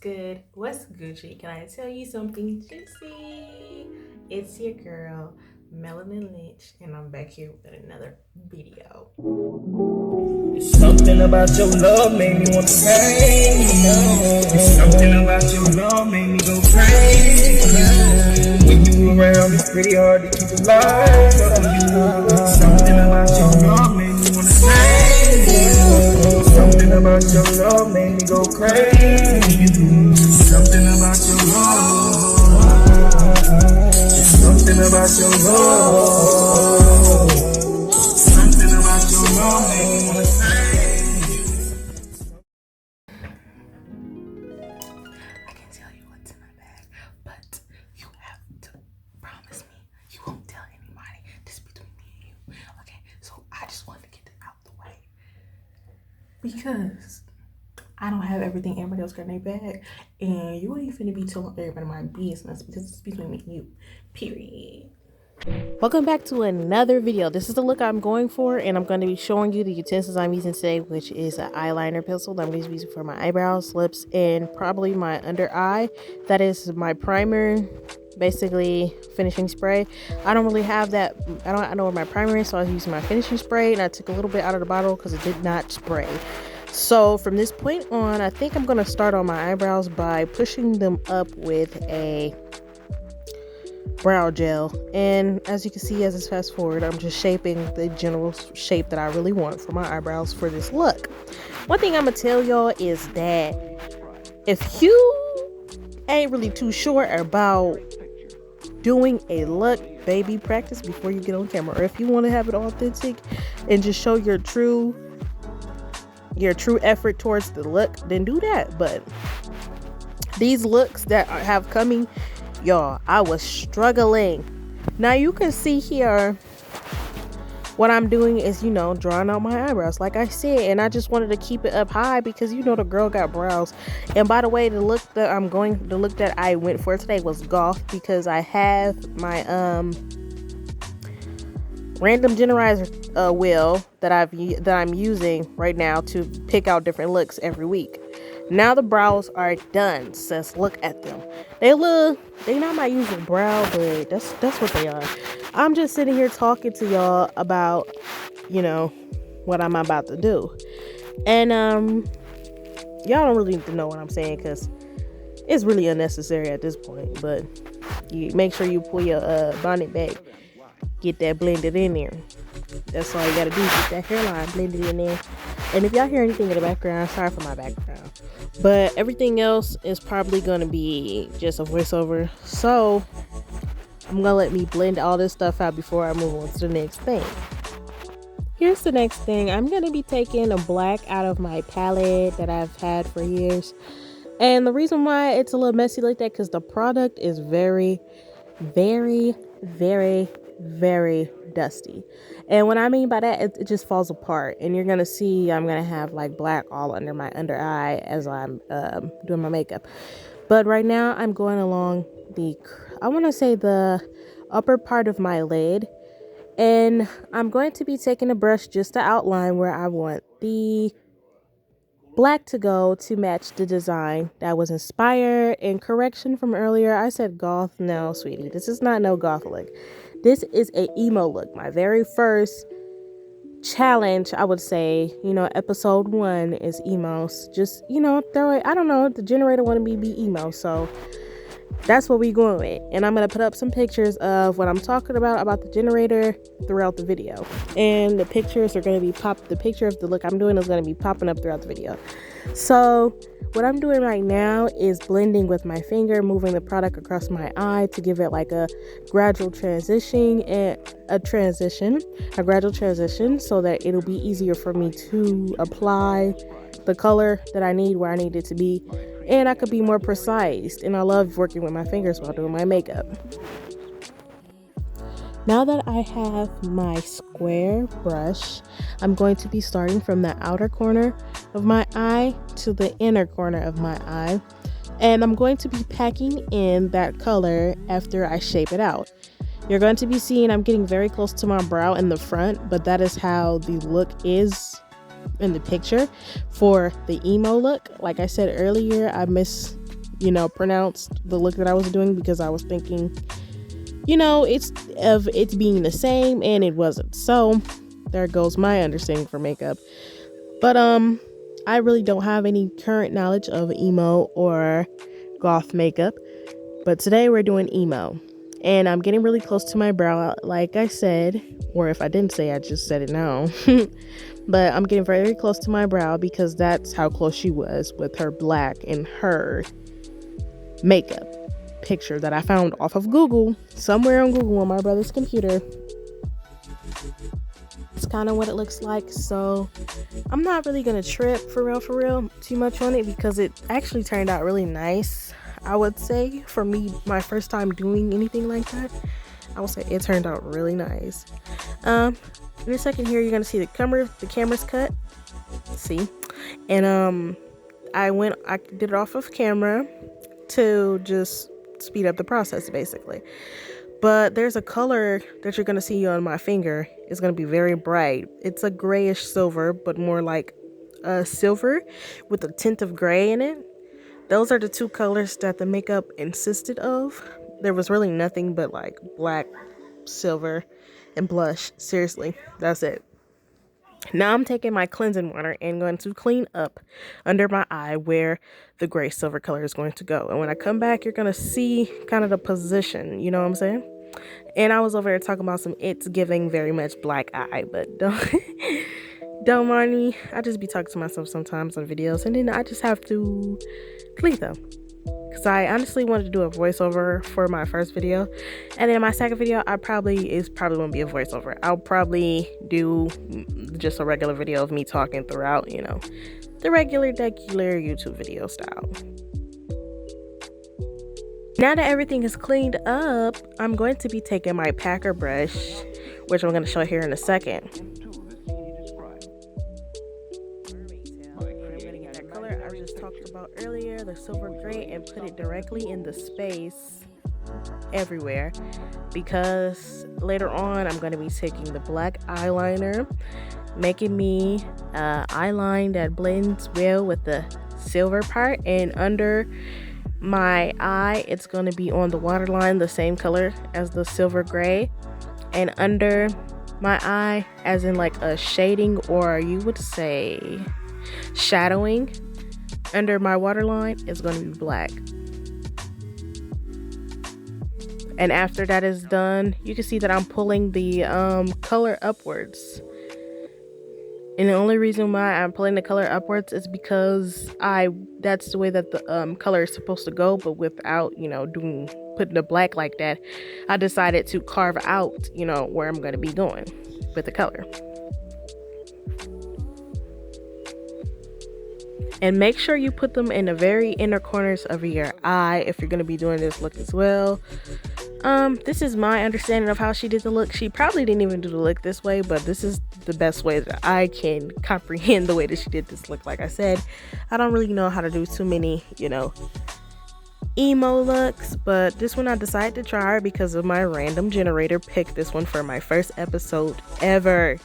good? What's Gucci? Can I tell you something juicy? It's your girl, Melanin Lych, and I'm back here with another video. Something about your love made me want to crazy. Something about your love made me go crazy. When you around, it's pretty hard to keep alive. Something about your love made me want to crazy. Something about your love made me go crazy. Something about your love. Something about your love. Something about your love made me want to crazy. I can tell you what's in my bag, but you have to promise me you won't tell anybody. This is between me and you. Okay, so I just wanted to get it out the way because I don't have everything everybody else got in their bag, and you ain't finna be telling everybody my business because it's between me and you. Period. Welcome back to another video. This is the look I'm going for, and I'm going to be showing you the utensils I'm using today, which is an eyeliner pencil that I'm going to be using for my eyebrows, lips, and probably my under eye. That is my primer, basically finishing spray. I don't really have that. I know where my primer is, so I was using my finishing spray, and I took a little bit out of the bottle because it did not spray. So from this point on, I think I'm going to start on my eyebrows by pushing them up with a brow gel, and as you can see, as it's fast forward, I'm just shaping the general shape that I really want for my eyebrows for this look. One thing I'm gonna tell y'all is that if you ain't really too sure about doing a look, baby, practice before you get on camera. Or if you want to have it authentic and just show your true effort towards the look, then do that. But these looks that have coming, y'all, I was struggling. Now you can see here what I'm doing is, drawing out my eyebrows like I said, and I just wanted to keep it up high because the girl got brows. And by the way, the look that I went for today was goth, because I have my random generizer wheel that I'm using right now to pick out different looks every week. Now the brows are done, sis. Look at them. They not my usual brow, but that's what they are. I'm just sitting here talking to y'all about, what I'm about to do. And y'all don't really need to know what I'm saying because it's really unnecessary at this point. But you make sure you pull your bonnet back, get that blended in there. That's all you gotta do, get that hairline blended in there. And if y'all hear anything in the background, sorry for my background, but everything else is probably gonna be just a voiceover, so I'm gonna let me blend all this stuff out before I move on to the next thing. Here's the next thing. I'm gonna be taking a black out of my palette that I've had for years, and the reason why it's a little messy like that because the product is very, very, very, very dusty. And what I mean by that, it just falls apart, and you're gonna see I'm gonna have like black all under my under eye as I'm doing my makeup. But right now I'm going along the upper part of my lid, and I'm going to be taking a brush just to outline where I want the black to go to match the design that was inspired. And correction from earlier, I said goth. No, sweetie, this is not no goth look. This is a emo look. My very first challenge, I would say, episode 1 is emos. Just, throw it. I don't know. The generator wanted me to be emo, so that's what we going with. And I'm going to put up some pictures of what I'm talking about the generator throughout the video. And the pictures are going to be the picture of the look I'm doing is going to be popping up throughout the video. So what I'm doing right now is blending with my finger, moving the product across my eye to give it like a gradual transition, so that it'll be easier for me to apply the color that I need where I need it to be, and I could be more precise. And I love working with my fingers while doing my makeup. Now that I have my square brush, I'm going to be starting from the outer corner of my eye to the inner corner of my eye. And I'm going to be packing in that color after I shape it out. You're going to be seeing I'm getting very close to my brow in the front, but that is how the look is in the picture for the emo look. Like I said earlier, I pronounced the look that I was doing, because I was thinking, it's being the same, and it wasn't. So there goes my understanding for makeup. But I really don't have any current knowledge of emo or goth makeup. But today we're doing emo. And I'm getting really close to my brow, like I said. Or if I didn't say, I just said it now. But I'm getting very close to my brow because that's how close she was with her black and her makeup picture that I found off of Google. Somewhere on Google on my brother's computer. It's kind of what it looks like. So I'm not really going to trip for real too much on it, because it actually turned out really nice. I would say, for me, my first time doing anything like that, I would say it turned out really nice. In a second here, you're gonna see the camera's cut. See, and I did it off of camera to just speed up the process, basically. But there's a color that you're gonna see on my finger. It's gonna be very bright. It's a grayish silver, but more like a silver with a tint of gray in it. Those are the two colors that the makeup insisted of. There was really nothing but like black, silver, and blush. Seriously, that's it. Now I'm taking my cleansing water and going to clean up under my eye where the gray silver color is going to go. And when I come back, you're going to see kind of the position, you know what I'm saying? And I was over there talking about it's giving very much black eye, but don't mind me. I just be talking to myself sometimes on videos, and then I just have to clean them. Because I honestly wanted to do a voiceover for my first video, and then my second video probably won't be a voiceover. I'll probably do just a regular video of me talking throughout, the regular YouTube video style. Now that everything is cleaned up, I'm going to be taking my packer brush, which I'm going to show here in a second. Talked about earlier, the silver gray, and put it directly in the space everywhere, because later on I'm going to be taking the black eyeliner, making me eyeline that blends well with the silver part, and under my eye it's going to be on the waterline the same color as the silver gray, and under my eye, as in like a shading, or you would say shadowing, under my waterline is going to be black. And after that is done, you can see that I'm pulling the color upwards. And the only reason why I'm pulling the color upwards is because that's the way that the color is supposed to go, but without, putting the black like that, I decided to carve out, where I'm going to be going with the color. And make sure you put them in the very inner corners of your eye if you're going to be doing this look as well. This is my understanding of how she did the look. She probably didn't even do the look this way, but this is the best way that I can comprehend the way that she did this look. Like I said, I don't really know how to do too many, emo looks, but this one I decided to try because of my random generator picked this one for my first episode ever.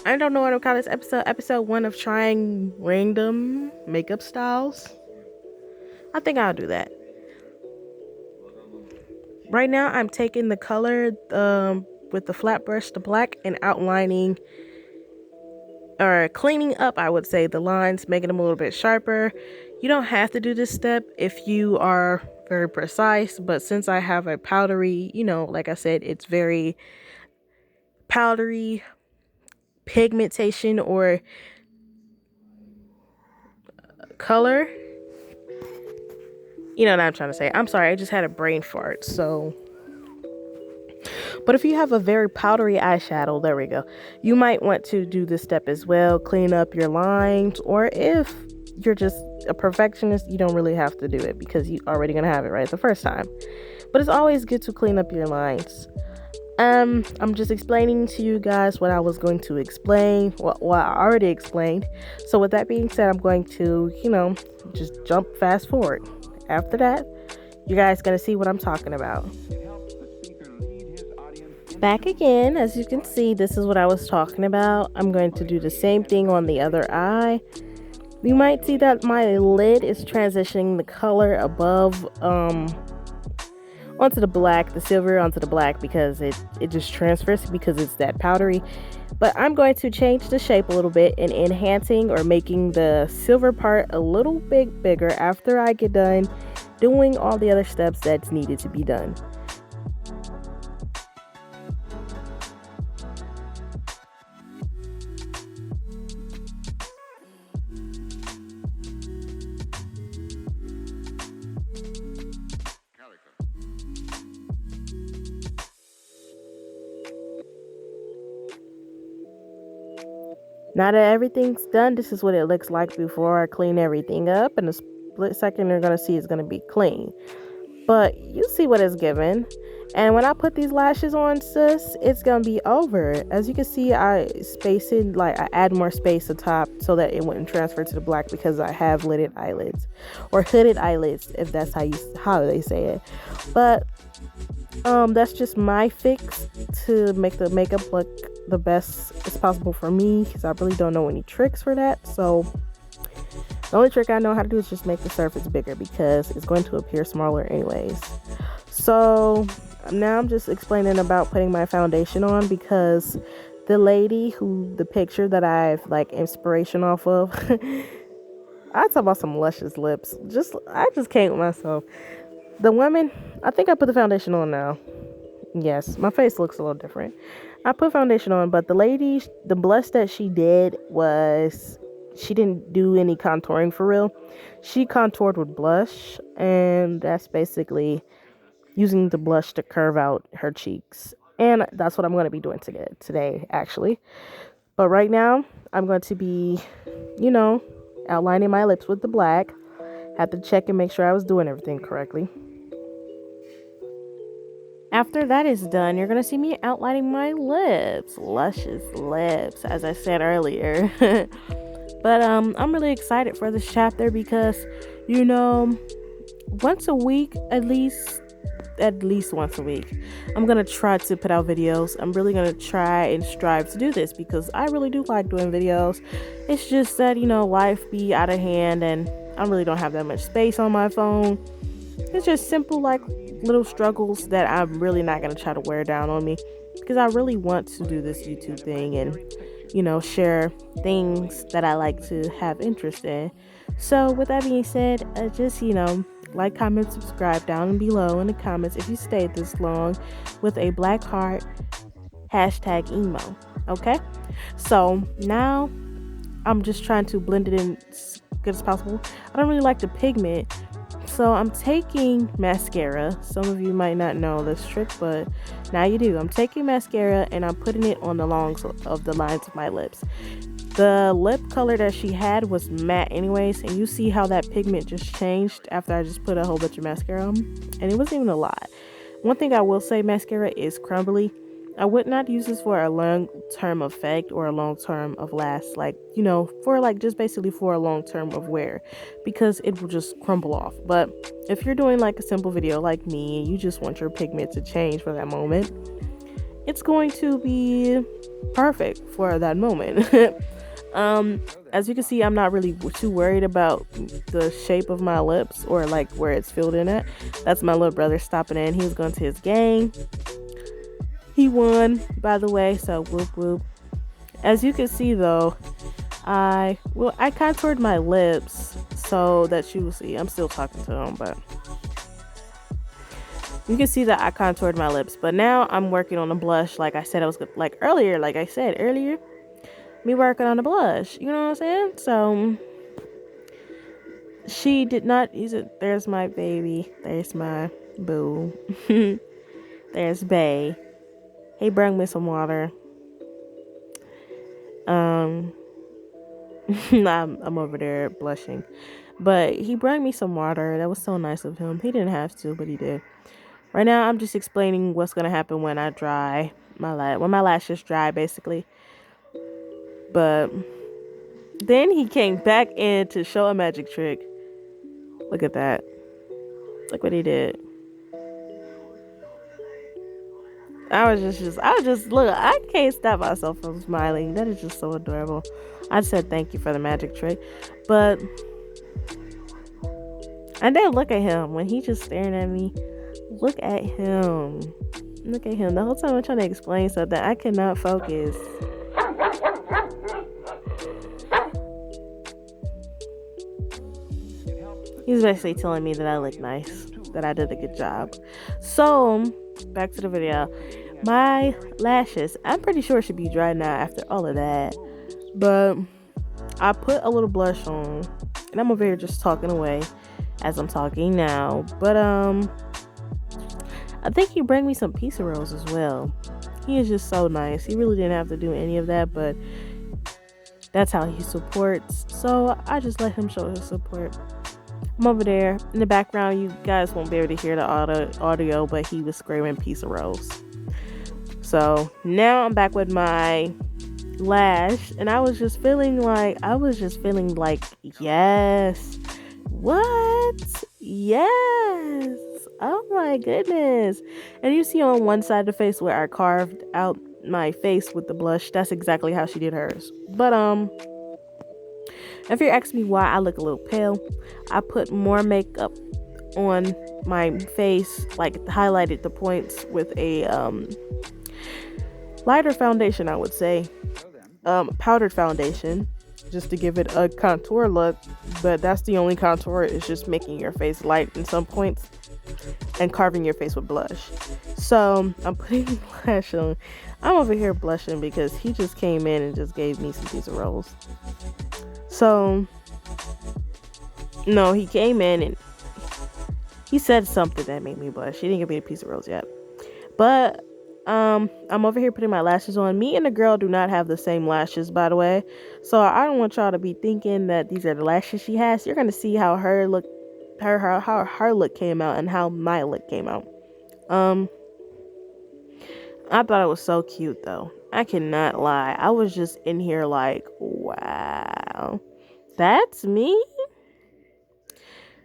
I don't know what I'll call this episode 1 of trying random makeup styles. I think I'll do that. Right now I'm taking the color with the flat brush, the black, and outlining, or cleaning up, I would say, the lines, making them a little bit sharper. You don't have to do this step if you are very precise, but since I have a powdery, like I said, it's very powdery pigmentation or color. You know what I'm trying to say. I'm sorry, I just had a brain fart. But if you have a very powdery eyeshadow, there we go, you might want to do this step as well. Clean up your lines, or if you're just a perfectionist, you don't really have to do it because you're already gonna have it right the first time. But it's always good to clean up your lines. I'm just explaining to you guys what I was going to explain, what I already explained. So with that being said, I'm going to, just jump fast forward. After that, you guys gonna see what I'm talking about. Back again, as you can see, this is what I was talking about. I'm going to do the same thing on the other eye. You might see that my lid is transitioning the color above onto the black, the silver onto the black, because it just transfers because it's that powdery. But I'm going to change the shape a little bit and enhancing or making the silver part a little bit bigger after I get done doing all the other steps that's needed to be done. Now that everything's done, this is what it looks like before I clean everything up. In a split second, you're going to see it's going to be clean. But you see what it's given. And when I put these lashes on, sis, it's going to be over. As you can see, I space it, like I add more space atop so that it wouldn't transfer to the black because I have lidded eyelids. Or hooded eyelids, if that's how they say it. But that's just my fix to make the makeup look the best as possible for me, because I really don't know any tricks for that. So the only trick I know how to do is just make the surface bigger, because it's going to appear smaller anyways. So now I'm just explaining about putting my foundation on, because the lady who the picture that I've like inspiration off of I talk about some luscious lips, I just can't with myself. The woman, I think I put the foundation on now. Yes, my face looks a little different. I put foundation on, but the lady, the blush that she did was, she didn't do any contouring for real. She contoured with blush, and that's basically using the blush to curve out her cheeks. And that's what I'm going to be doing today, actually. But right now, I'm going to be, outlining my lips with the black. Had to check and make sure I was doing everything correctly. After that is done, you're going to see me outlining my lips. Luscious lips, as I said earlier. But I'm really excited for this chapter because, once a week, at least once a week, I'm going to try to put out videos. I'm really going to try and strive to do this because I really do like doing videos. It's just that, life be out of hand and I really don't have that much space on my phone. It's just simple, like, little struggles that I'm really not going to try to wear down on me, because I really want to do this YouTube thing and, share things that I like to have interest in. So with that being said, just, like, comment, subscribe down below in the comments if you stayed this long, with a black heart, #emo. Okay? So now I'm just trying to blend it in as good as possible. I don't really like the pigment, so I'm taking mascara. Some of you might not know this trick, but now you do. I'm taking mascara and I'm putting it on the longs of the lines of my lips. The lip color that she had was matte anyways, and you see how that pigment just changed after I just put a whole bunch of mascara on, and it wasn't even a lot. One thing I will say, mascara is crumbly. I would not use this for a long-term effect or a long-term of last, just basically for a long-term of wear, because it will just crumble off. But if you're doing like a simple video like me and you just want your pigment to change for that moment, it's going to be perfect for that moment. As you can see, I'm not really too worried about the shape of my lips or like where it's filled in at. That's my little brother stopping in. He's going to his game. He won, by the way, so whoop whoop. As you can see though, I contoured my lips so that you will see. I'm still talking to him, but you can see that I contoured my lips. But now I'm working on the blush, like I said earlier, me working on the blush. You know what I'm saying? So she did not use it. There's my baby. There's my boo. There's Bay. He brought me some water. I'm over there blushing, but he brought me some water. That was so nice of him. He didn't have to, but he did. Right now, I'm just explaining what's gonna happen when I dry when my lashes dry, basically. But then he came back in to show a magic trick. Look at that. Look what he did. I was just look. I can't stop myself from smiling. That is just so adorable. I said thank you for the magic trick, but I did look at him when he just staring at me. Look at him. Look at him. The whole time I'm trying to explain something, I cannot focus. He's basically telling me that I look nice, that I did a good job. So, back to the video. My lashes, I'm pretty sure should be dry now after all of that. But I put a little blush on, and I'm over here just talking away as I'm talking now. But I think he bring me some pizza rolls as well. He is just so nice. He really didn't have to do any of that, but that's how he supports. So I just let him show his support. I'm over there in the background. You guys won't be able to hear the audio, but he was screaming pizza rolls. So now I'm back with my lash, and I was just feeling like yes. What? Yes. Oh my goodness. And you see on one side of the face where I carved out my face with the blush, that's exactly how she did hers. But if you're asking me why I look a little pale, I put more makeup on my face, like highlighted the points with a lighter foundation, I would say. Powdered foundation, just to give it a contour look, but that's the only contour. It's just making your face light in some points and carving your face with blush. So I'm putting blush on. I'm over here blushing because he just came in and just gave me some pizza rolls. So no, he came in and he said something that made me blush. He didn't give me the pizza rolls yet, but I'm over here putting my lashes on. Me and the girl do not have the same lashes, by the way. So I don't want y'all to be thinking that these are the lashes she has. You're gonna see how her look, how her look came out and how my look came out. I thought it was so cute though. I cannot lie. I was just in here like, wow, that's me.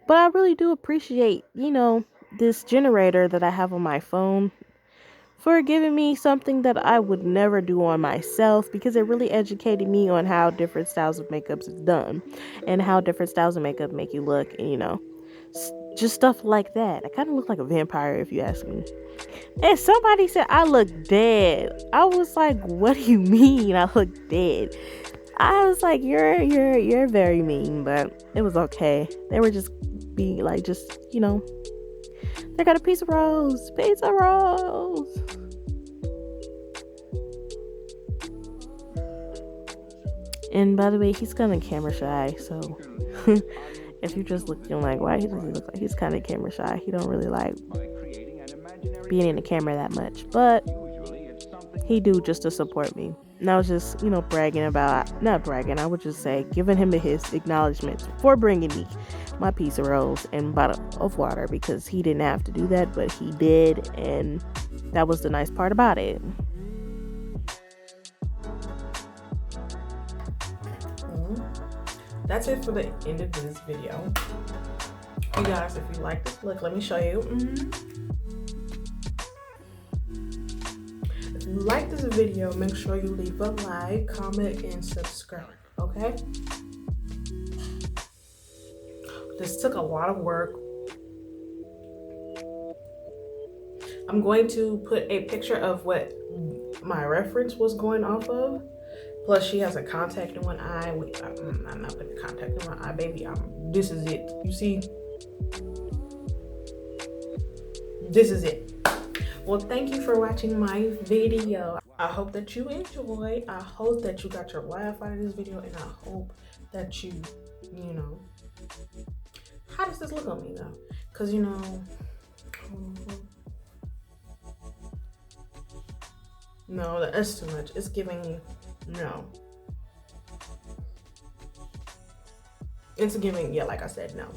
But I really do appreciate, this generator that I have on my phone for giving me something that I would never do on myself, because it really educated me on how different styles of makeup is done and how different styles of makeup make you look, and just stuff like that. I kind of look like a vampire if you ask me. And somebody said I look dead. I was like, what do you mean I look dead? I was like, you're very mean, but it was okay. They were just being like, they got a pizza rolls. And by the way, he's kind of camera shy, so if you're just looking like, why he doesn't look like, he's kind of camera shy. He don't really like being in the camera that much, but he do just to support me. And I was just, bragging about, not bragging, I would just say, giving him his acknowledgement for bringing me my pizza rolls and bottle of water, because he didn't have to do that, but he did, and that was the nice part about it. That's it for the end of this video. You guys, if you like this look, let me show you. If you like this video, make sure you leave a like, comment, and subscribe, okay? This took a lot of work. I'm going to put a picture of what my reference was going off of. Plus, she has a contact in one eye. I'm not putting a contact in one eye, baby. This is it. You see? This is it. Well, thank you for watching my video. I hope that you enjoy. I hope that you got your laugh out of this video, and I hope that you how does this look on me though? Because no, that's too much. It's giving, no. It's giving, yeah, like I said, no.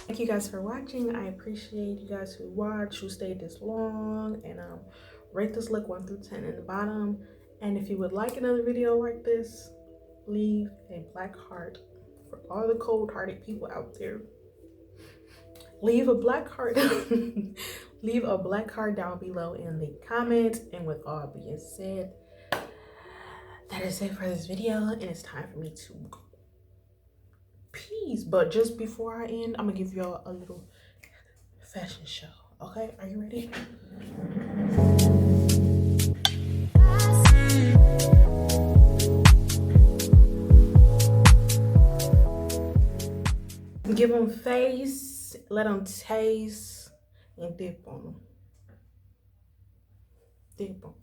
Thank you guys for watching. I appreciate you guys who watched, who stayed this long, and rate this look 1 through 10 in the bottom. And if you would like another video like this, leave a black heart for all the cold-hearted people out there. Leave a black heart. Leave a black card down below in the comments. And with all being said, that is it for this video, and it's time for me to go. Peace. But just before I end, I'm gonna give y'all a little fashion show. Okay, are you ready? Give them face, let them taste, and dip on them. Dip them.